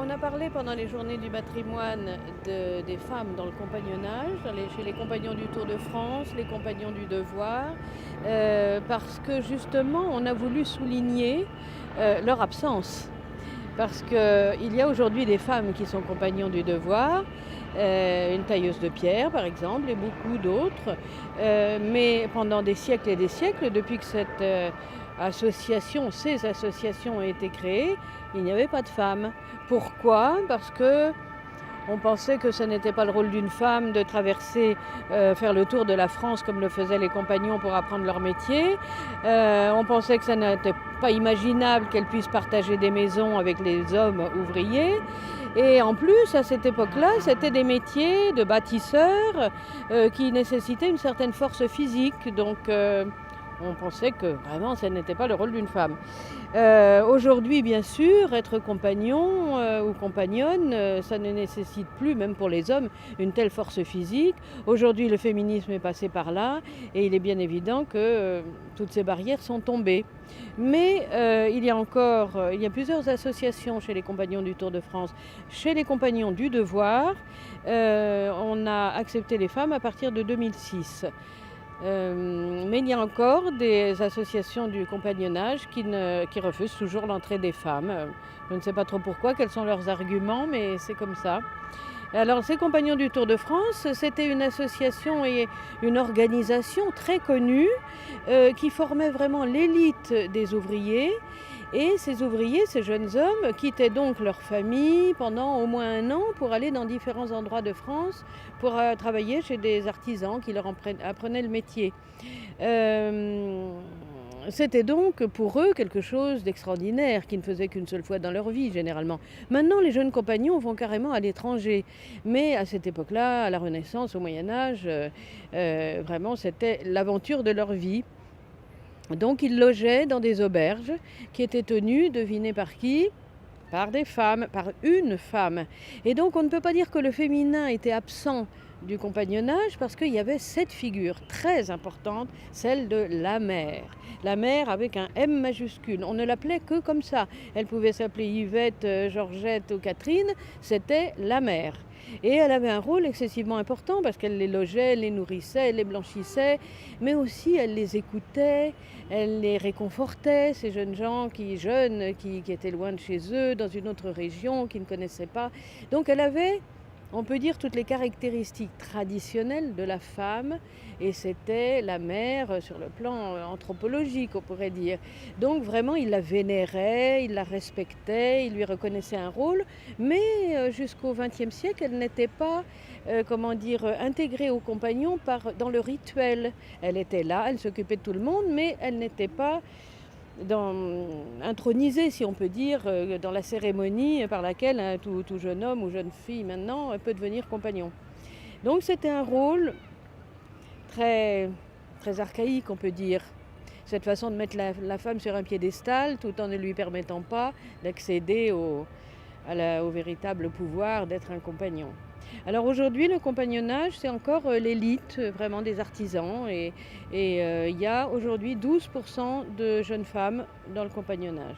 on a parlé pendant les journées du patrimoine des femmes dans le compagnonnage, chez les compagnons du Tour de France, les compagnons du devoir, parce que justement on a voulu souligner leur absence. Parce qu'il y a aujourd'hui des femmes qui sont compagnons du devoir, une tailleuse de pierre par exemple, et beaucoup d'autres. Mais pendant des siècles et des siècles, depuis que ces associations ont été créées, il n'y avait pas de femmes. Pourquoi? Parce que on pensait que ce n'était pas le rôle d'une femme de traverser, faire le tour de la France comme le faisaient les compagnons pour apprendre leur métier. On pensait que ça n'était pas imaginable qu'elles puissent partager des maisons avec les hommes ouvriers. Et en plus, à cette époque-là, c'était des métiers de bâtisseurs qui nécessitaient une certaine force physique. Donc, on pensait que vraiment, ce n'était pas le rôle d'une femme. Aujourd'hui, bien sûr, être compagnon ou compagnonne, ça ne nécessite plus, même pour les hommes, une telle force physique. Aujourd'hui, le féminisme est passé par là et il est bien évident que toutes ces barrières sont tombées. Mais il y a plusieurs associations chez les compagnons du Tour de France. Chez les compagnons du devoir, on a accepté les femmes à partir de 2006. Mais il y a encore des associations du compagnonnage qui refusent toujours l'entrée des femmes. Je ne sais pas trop pourquoi, quels sont leurs arguments, mais c'est comme ça. Alors, ces compagnons du Tour de France, c'était une association et une organisation très connue qui formait vraiment l'élite des ouvriers. Et ces ouvriers, ces jeunes hommes, quittaient donc leur famille pendant au moins un an pour aller dans différents endroits de France pour travailler chez des artisans qui leur apprenaient le métier. C'était donc pour eux quelque chose d'extraordinaire, qu'ils ne faisaient qu'une seule fois dans leur vie généralement. Maintenant, les jeunes compagnons vont carrément à l'étranger. Mais à cette époque-là, à la Renaissance, au Moyen-Âge, vraiment c'était l'aventure de leur vie. Donc ils logeaient dans des auberges qui étaient tenues, devinez par qui? Par des femmes, par une femme. Et donc on ne peut pas dire que le féminin était absent du compagnonnage parce qu'il y avait cette figure très importante, celle de la mère. La mère avec un M majuscule. On ne l'appelait que comme ça. Elle pouvait s'appeler Yvette, Georgette ou Catherine, c'était la mère. Et elle avait un rôle excessivement important parce qu'elle les logeait, elle les nourrissait, elle les blanchissait, mais aussi elle les écoutait, elle les réconfortait, ces jeunes gens qui étaient loin de chez eux, dans une autre région, qui ne connaissaient pas. Donc elle avait, on peut dire, toutes les caractéristiques traditionnelles de la femme, et c'était la mère sur le plan anthropologique, on pourrait dire. Donc vraiment, il la vénérait, il la respectait, il lui reconnaissait un rôle, mais jusqu'au XXe siècle, elle n'était pas, intégrée aux compagnons dans le rituel. Elle était là, elle s'occupait de tout le monde, mais elle n'était pas intronisée, si on peut dire, dans la cérémonie par laquelle tout jeune homme ou jeune fille maintenant peut devenir compagnon. Donc c'était un rôle très, très archaïque, on peut dire. Cette façon de mettre la femme sur un piédestal tout en ne lui permettant pas d'accéder au véritable pouvoir d'être un compagnon. Alors aujourd'hui, le compagnonnage, c'est encore l'élite vraiment des artisans et il y a aujourd'hui 12% de jeunes femmes dans le compagnonnage.